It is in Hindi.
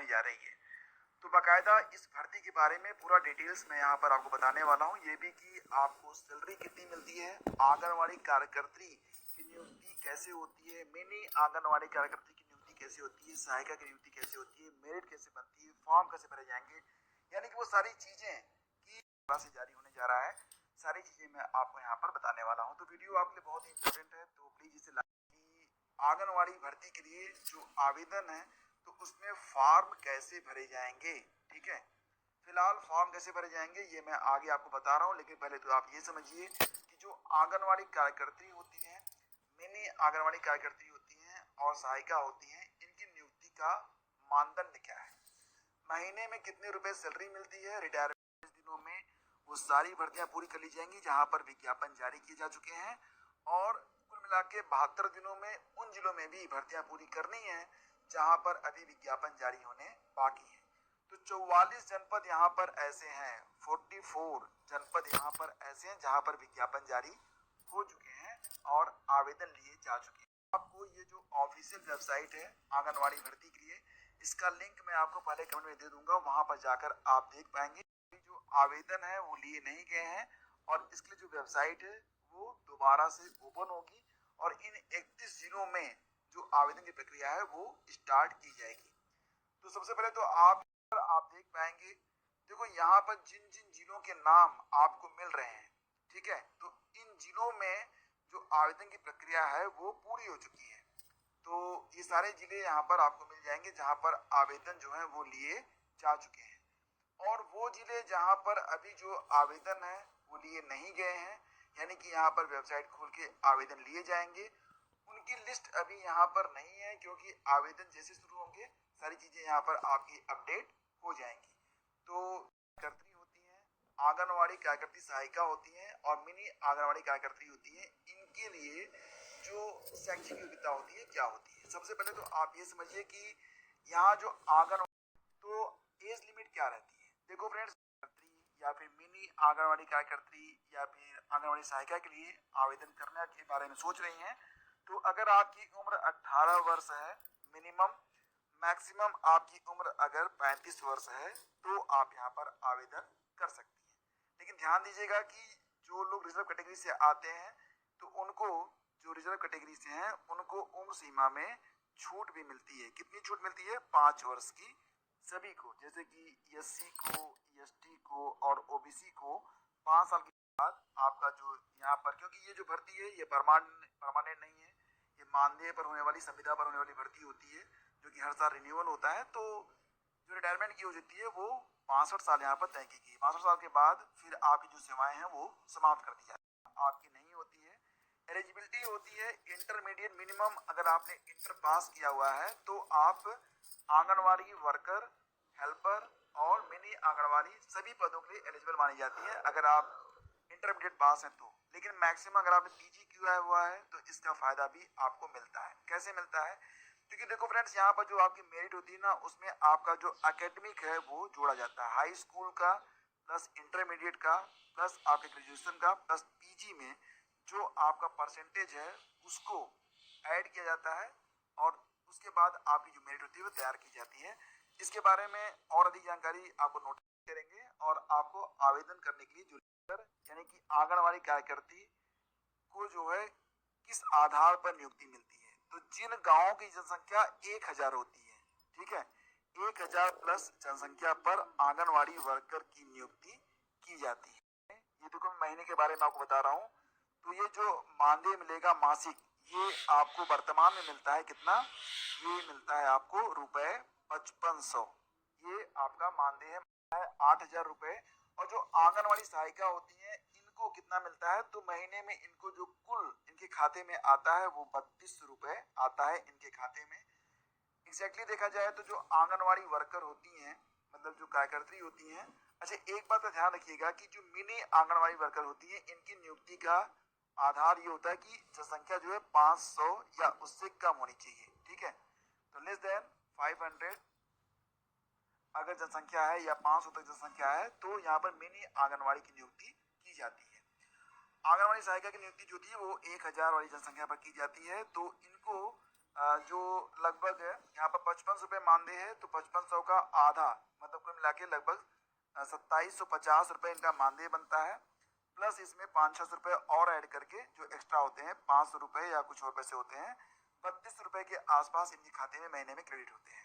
होने जा रही है। तो बाकायदा इस भर्ती के बारे में पूरा डिटेल्स मैं यहाँ पर आपको बताने वाला हूँ। ये भी कि आपको सैलरी कितनी मिलती है, आंगनवाड़ी कार्यकर्त्री की नियुक्ति कैसे होती है, मिनी आंगनवाड़ी कार्यकर्त्री की नियुक्ति कैसे होती है, सहायिका की नियुक्ति कैसे होती है, मेरिट कैसे बनती है, फॉर्म कैसे भरे जाएंगे, यानी कि वो सारी चीजें की से जारी होने जा रहा है, सारी चीजें मैं आपको यहाँ पर बताने वाला हूँ। तो वीडियो आपके लिए बहुत ही इंपॉर्टेंट है, तो प्लीज इसे आंगनवाड़ी भर्ती के लिए जो आवेदन है तो उसमें फॉर्म कैसे भरे जाएंगे। ठीक है, फिलहाल फॉर्म कैसे भरे जाएंगे ये मैं आगे आपको बता रहा हूँ, लेकिन पहले तो आप ये समझिए कि जो आंगनवाड़ी कार्यकर्त्री होती हैं, मिनी आंगनवाड़ी कार्यकर्त्री होती हैं और सहायिका होती हैं, इनकी नियुक्ति का मानदंड क्या है, महीने में कितने रुपए सैलरी मिलती है, रिटायरमेंट दिनों में वो सारी भर्तियां पूरी कर ली जाएंगी जहां पर विज्ञापन जारी किए जा चुके हैं, और कुल मिला के 72 दिनों में उन जिलों में भी भर्तियां पूरी करनी है जहां पर अभी विज्ञापन जारी होने बाकी है। तो 44 जनपद यहाँ पर ऐसे हैं, 44 जनपद यहाँ पर ऐसे हैं जहां पर विज्ञापन जारी हो चुके हैं और आवेदन लिए जा चुके हैं। आपको ये जो ऑफिशियल वेबसाइट है आंगनवाड़ी भर्ती के लिए, इसका लिंक मैं आपको पहले कमेंट में दे दूंगा, वहां पर जाकर आप देख पाएंगे। जो आवेदन है वो लिए नहीं गए हैं और इसके लिए जो वेबसाइट है वो दोबारा से ओपन होगी और इन 31 जिलों में जो आवेदन की प्रक्रिया है वो स्टार्ट की जाएगी। तो सबसे पहले तो आप देख पाएंगे, देखो यहाँ पर जिन जिन जिलों के नाम आपको मिल रहे हैं, ठीक है, तो इन जिलों में जो आवेदन की प्रक्रिया है वो पूरी हो चुकी है। तो ये सारे जिले यहाँ पर आपको मिल जाएंगे जहाँ पर आवेदन जो है वो लिए जा चुके हैं, और वो जिले जहाँ पर अभी जो आवेदन है वो लिए नहीं गए हैं, यानी कि यहाँ पर वेबसाइट खोल के आवेदन लिए जाएंगे, उनकी लिस्ट अभी यहाँ पर नहीं है, क्योंकि आवेदन जैसे शुरू होंगे सारी चीजें यहाँ पर आपकी अपडेट हो जाएंगी। तो कार्यकर्त्री होती हैं, आंगनवाड़ी कार्यकर्त्री सहायिका होती हैं और मिनी आंगनवाड़ी कार्यकर्त्री होती हैं, इनके लिए जो शैक्षिक योग्यता होती है क्या होती है। सबसे पहले तो आप ये समझिए कि यहाँ जो आंगनवाड़ी, तो एज लिमिट क्या रहती है। देखो फ्रेंड्स, या फिर मिनी आंगनवाड़ी कार्यकर्त्री या फिर आंगनवाड़ी सहायिका के लिए आवेदन करने के बारे में सोच रही हैं, तो अगर आपकी उम्र 18 वर्ष है मिनिमम, मैक्सिमम आपकी उम्र अगर 35 वर्ष है तो आप यहाँ पर आवेदन कर सकती हैं। लेकिन ध्यान दीजिएगा कि जो लोग रिजर्व कैटेगरी से आते हैं तो उनको, जो रिजर्व कैटेगरी से हैं उनको उम्र सीमा में छूट भी मिलती है। कितनी छूट मिलती है? 5 वर्ष की सभी को, जैसे कि एससी को, एसटी को और ओबीसी को 5 साल के बाद आपका जो यहाँ पर, क्योंकि ये जो भर्ती है ये परमानेंट नहीं है, ये मानदेय पर होने वाली, संविदा पर होने वाली भर्ती होती है जो कि हर साल रिन्यूअल होता है। तो जो रिटायरमेंट की हो जाती है वो 65 साल यहाँ पर तय की गई। 65 साल के बाद फिर आपकी जो सेवाएं हैं वो समाप्त कर दी जाती है, आपकी नहीं होती है। एलिजिबिलिटी होती है इंटरमीडिएट मिनिमम, अगर आपने इंटर पास किया हुआ है तो आप आंगनवाड़ी वर्कर, हेल्पर और मिनी आंगनवाड़ी सभी पदों के लिए एलिजिबल मानी जाती है अगर आप इंटरमीडिएट पास हैं तो। लेकिन मैक्सिमम अगर आपने पीजी किया हुआ है तो इसका फायदा भी आपको मिलता है। कैसे मिलता है? क्योंकि देखो फ्रेंड्स, यहाँ पर जो आपकी मेरिट होती है ना, उसमें आपका जो एकेडमिक है वो जोड़ा जाता है, हाई स्कूल का प्लस इंटरमीडिएट का प्लस आपके ग्रेजुएशन का प्लस पीजी में जो आपका परसेंटेज है उसको ऐड किया जाता है और उसके बाद आपकी जो मेरिट होती है वो तैयार की जाती है। इसके बारे में और अधिक जानकारी आपको नोटिस करेंगे और आपको आवेदन करने के लिए जो यानी कि आंगनवाड़ी कार्यकर्त्री को जो है किस आधार पर नियुक्ति मिलती है, तो जिन गांवों की जनसंख्या 1000 होती है, ठीक है, 1000 प्लस जनसंख्या पर आंगनवाड़ी वर्कर की नियुक्ति की जाती है। ये देखो मैं महीने के बारे में आपको बता रहा हूँ। तो ये जो मानदेय मिलेगा मासिक, ये आपको वर्तमान में मिलता है कितना? ये मिलता है आपको ₹5500, ये आपका मानदेय है 8000 रुपए। और जो आंगनवाड़ी सहायिका होती है इनको कितना मिलता है? तो महीने में इनको जो कुल इनके खाते में आता है वो 32 रुपए आता है इनके खाते में। एग्जैक्टली देखा जाए तो जो आंगनवाड़ी वर्कर होती हैं, मतलब जो कार्यकर्त्री होती हैं, अच्छा एक बात का ध्यान रखिएगा कि जो मिनी आंगनवाड़ी वर्कर होती है इनकी नियुक्ति का आधार ये होता है कि जनसंख्या जो है 500 या उससे कम होनी चाहिए, ठीक है। तो लेस देन 500 अगर जनसंख्या है या 500 तक जनसंख्या है तो यहाँ पर मिनी आंगनवाड़ी की नियुक्ति की जाती है। आंगनवाड़ी सहायिका की नियुक्ति जो होती है वो 1000 वाली जनसंख्या पर की जाती है। तो इनको जो लगभग यहाँ पर 55 रुपये मानदेय है, तो 5500 का आधा मतलब कुल मिला के लगभग 2750 रुपये इनका मानदेय बनता है। प्लस इसमें 500-600 रुपये और ऐड करके जो एक्स्ट्रा होते हैं 500 रुपये या कुछ और पैसे होते हैं, 32 रुपये के आसपास इनके खाते में महीने में क्रेडिट होते हैं।